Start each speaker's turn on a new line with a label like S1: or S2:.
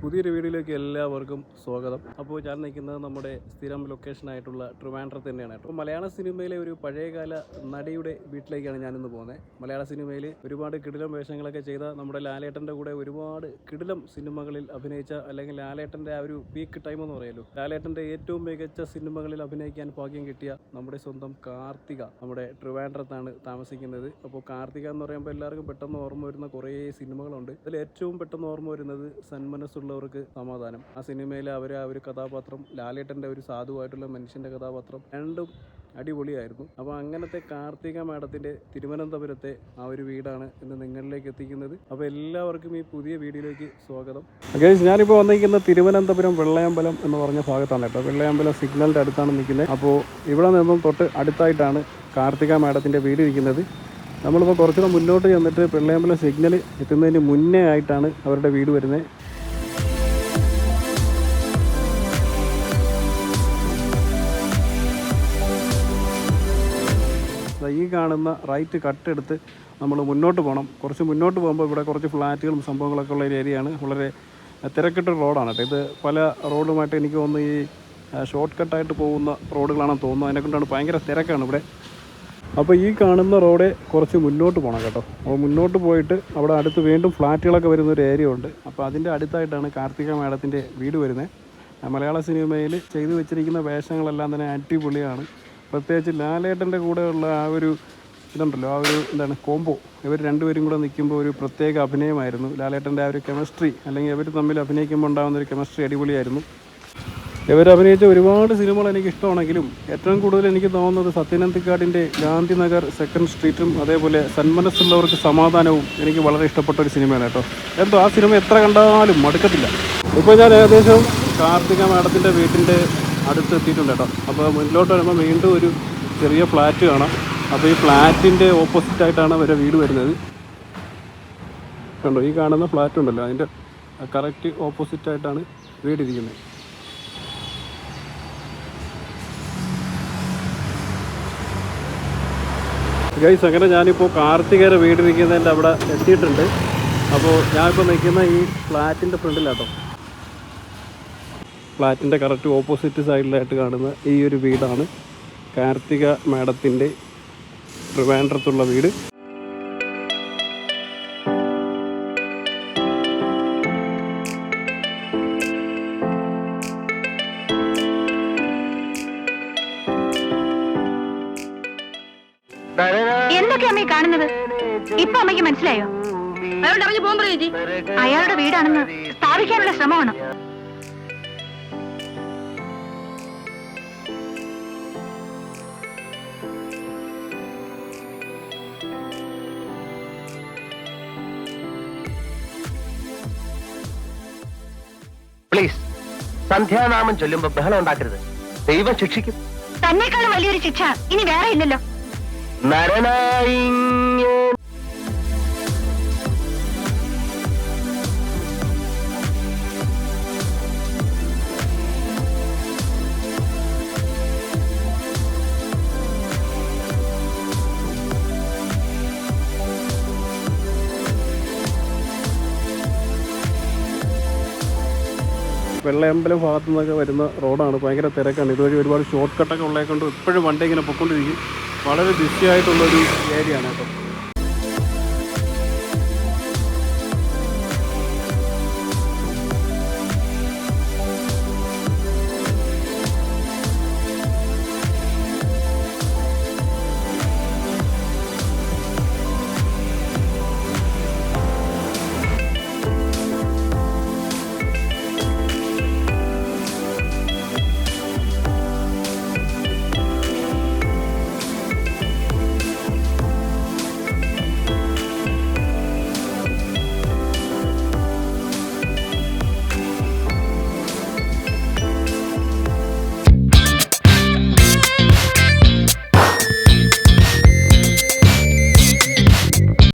S1: പുതിയൊരു വീഡിയോയിലേക്ക് എല്ലാവർക്കും സ്വാഗതം. അപ്പോൾ ഞാൻ നിൽക്കുന്നത് നമ്മുടെ സ്ഥിരം ലൊക്കേഷനായിട്ടുള്ള ട്രിവാൻഡ്രത്ത് തന്നെയാണ്. അപ്പോൾ മലയാള സിനിമയിലെ ഒരു പഴയകാല നടിയുടെ വീട്ടിലേക്കാണ് ഞാനിന്ന് പോകുന്നത്. മലയാള സിനിമയിൽ ഒരുപാട് കിടിലം വേഷങ്ങളൊക്കെ ചെയ്ത നമ്മുടെ ലാലേട്ടൻ്റെ കൂടെ ഒരുപാട് കിടിലം സിനിമകളിൽ അഭിനയിച്ച, അല്ലെങ്കിൽ ലാലേട്ടൻ്റെ ആ ഒരു പീക്ക് ടൈം എന്ന് പറയുമല്ലോ, ലാലേട്ടൻ്റെ ഏറ്റവും മികച്ച സിനിമകളിൽ അഭിനയിക്കാൻ ഭാഗ്യം കിട്ടിയ നമ്മുടെ സ്വന്തം കാർത്തിക നമ്മുടെ ട്രിവാൻഡ്രത്താണ് താമസിക്കുന്നത്. അപ്പോൾ കാർത്തിക എന്ന് പറയുമ്പോൾ എല്ലാവർക്കും പെട്ടെന്ന് ഓർമ്മ വരുന്ന കുറേ സിനിമകളുണ്ട്. അതിൽ ഏറ്റവും പെട്ടെന്ന് ഓർമ്മ വരുന്നത് സന്മനസ്സുള്ളവർക്ക് സമാധാനം. ആ സിനിമയിലെ ആ ഒരു കഥാപാത്രം, ലാലേട്ടൻ്റെ ഒരു സാധുവായിട്ടുള്ള മനുഷ്യൻ്റെ കഥാപാത്രം, രണ്ടും അടിപൊളിയായിരുന്നു. അപ്പോൾ അങ്ങനത്തെ കാർത്തിക മാഡത്തിൻ്റെ തിരുവനന്തപുരത്തെ ആ ഒരു വീടാണ് ഇന്ന് നിങ്ങളിലേക്ക് എത്തിക്കുന്നത്. അപ്പോൾ എല്ലാവർക്കും ഈ പുതിയ വീഡിയോയിലേക്ക് സ്വാഗതം. ഞാനിപ്പോൾ വന്നിരിക്കുന്ന തിരുവനന്തപുരം വെള്ളയമ്പലം എന്ന് പറഞ്ഞ ഭാഗത്താണ് കേട്ടോ. വെള്ളയമ്പലം സിഗ്നലിൻ്റെ അടുത്താണ് നിൽക്കുന്നത്. അപ്പോൾ ഇവിടെ നിന്നും തൊട്ട് അടുത്തായിട്ടാണ് കാർത്തിക മാഡത്തിൻ്റെ വീട് ഇരിക്കുന്നത്. നമ്മളിപ്പോൾ കുറച്ചുകൂടെ മുന്നോട്ട് ചെന്നിട്ട് വെള്ളയമ്പലം സിഗ്നൽ എത്തുന്നതിന് മുന്നേ ആയിട്ടാണ് അവരുടെ വീട് വരുന്നത്. ഈ കാണുന്ന റൈറ്റ് കട്ടെടുത്ത് നമ്മൾ മുന്നോട്ട് പോകണം. കുറച്ച് മുന്നോട്ട് പോകുമ്പോൾ ഇവിടെ കുറച്ച് ഫ്ലാറ്റുകളും സംഭവങ്ങളൊക്കെ ഉള്ള ഒരു ഏരിയയാണ്. വളരെ തിരക്കിട്ട റോഡാണ് കേട്ടോ. ഇത് പല റോഡുമായിട്ട് എനിക്ക് തോന്നുന്നു ഈ ഷോർട്ട് കട്ടായിട്ട് പോകുന്ന റോഡുകളാണെന്ന് തോന്നുന്നു. അതിനെക്കൊണ്ടാണ് ഭയങ്കര തിരക്കാണ് ഇവിടെ. അപ്പോൾ ഈ കാണുന്ന റോഡ് കുറച്ച് മുന്നോട്ട് പോകണം കേട്ടോ. അപ്പോൾ മുന്നോട്ട് പോയിട്ട് അവിടെ അടുത്ത് വീണ്ടും ഫ്ലാറ്റുകളൊക്കെ വരുന്നൊരു ഏരിയ ഉണ്ട്. അപ്പോൾ അതിൻ്റെ അടുത്തായിട്ടാണ് കാർത്തിക മാഡത്തിൻ്റെ വീട് വരുന്നത്. മലയാള സിനിമയിൽ ചെയ്തു വെച്ചിരിക്കുന്ന വേഷങ്ങളെല്ലാം തന്നെ അടിപൊളിയാണ്. പ്രത്യേകിച്ച് ലാലേട്ടൻ്റെ കൂടെയുള്ള ആ ഒരു ഇതുണ്ടല്ലോ, ആ ഒരു എന്താണ് കോംബോ, ഇവർ രണ്ടുപേരും കൂടെ നിൽക്കുമ്പോൾ ഒരു പ്രത്യേക അഭിനയമായിരുന്നു. ലാലേട്ടൻ്റെ ആ ഒരു കെമിസ്ട്രി, അല്ലെങ്കിൽ ഇവർ തമ്മിൽ അഭിനയിക്കുമ്പോൾ ഉണ്ടാകുന്നൊരു കെമിസ്ട്രി അടിപൊളിയായിരുന്നു. ഇവർ അഭിനയിച്ച ഒരുപാട് സിനിമകൾ എനിക്ക് ഇഷ്ടമാണെങ്കിലും ഏറ്റവും കൂടുതൽ എനിക്ക് തോന്നുന്നത് സത്യനന്ദിക്കാടിൻ്റെ ഗാന്ധിനഗർ സെക്കൻഡ് സ്ട്രീറ്റും അതേപോലെ സന്മനസ്സുള്ളവർക്ക് സമാധാനവും എനിക്ക് വളരെ ഇഷ്ടപ്പെട്ട ഒരു സിനിമയാണ് കേട്ടോ. എന്തോ ആ സിനിമ എത്ര കണ്ടാലും മടുക്കത്തില്ല. ഇപ്പോൾ ഞാൻ ഏകദേശം കാർത്തിക മാഡത്തിൻ്റെ വീട്ടിൻ്റെ അടുത്ത് എത്തിയിട്ടുണ്ട് കേട്ടോ. അപ്പോൾ മുന്നിലോട്ട് വരുമ്പോൾ വീണ്ടും ഒരു ചെറിയ ഫ്ലാറ്റ് കാണാം. അപ്പോൾ ഈ ഫ്ലാറ്റിൻ്റെ ഓപ്പോസിറ്റായിട്ടാണ് അവരുടെ വീട് വരുന്നത്. കണ്ടോ, ഈ കാണുന്ന ഫ്ലാറ്റ് ഉണ്ടല്ലോ, അതിൻ്റെ കറക്റ്റ് ഓപ്പോസിറ്റായിട്ടാണ് വീടിരിക്കുന്നത്. ഗൈസ്, അങ്ങനെ ഞാനിപ്പോൾ കാർത്തികയുടെ വീടിരിക്കുന്നതിൻ്റെ അവിടെ എത്തിയിട്ടുണ്ട്. അപ്പോൾ ഞാനിപ്പോൾ നിൽക്കുന്ന ഈ ഫ്ലാറ്റിൻ്റെ ഫ്രണ്ടിലാട്ടോ. ഫ്ലാറ്റിൻ്റെ കറക്റ്റ് ഓപ്പോസിറ്റ് സൈഡിലായിട്ട് കാണുന്ന ഈ ഒരു വീടാണ് കാർത്തിക മാഡത്തിൻ്റെ ട്രിവാൻഡ്രത്തുള്ള വീട്.
S2: എന്തൊക്കെ അമ്മയെ കാണുന്നത്? ഇപ്പൊ അമ്മയ്ക്ക് മനസ്സിലായോ? അയാളുടെ അറിഞ്ഞു പോകുമ്പോ അയാളുടെ വീടാണെന്ന് സ്ഥാപിക്കാനുള്ള ശ്രമമാണ്.
S3: പ്ലീസ്, സന്ധ്യാനാമം ചൊല്ലുമ്പോ ബഹളം ഉണ്ടാക്കരുത്. ദൈവം ശിക്ഷിക്കും.
S2: തന്നെക്കാളും വലിയൊരു ശിക്ഷ ഇനി വേറെ ഇല്ലല്ലോ.
S3: നരനായി
S1: വെള്ളയമ്പലം ഭാഗത്തു നിന്നൊക്കെ വരുന്ന റോഡാണ്. ഭയങ്കര തിരക്കാണ്. ഇതുവഴി ഒരുപാട് ഷോർട്ട് കട്ടൊക്കെ ഉള്ളതുകൊണ്ട് എപ്പോഴും വണ്ടി ഇങ്ങനെ പൊയ്ക്കൊണ്ടിരിക്കും. വളരെ ബിസി ആയിട്ടുള്ളൊരു ഏരിയ ആണ് കേട്ടോ.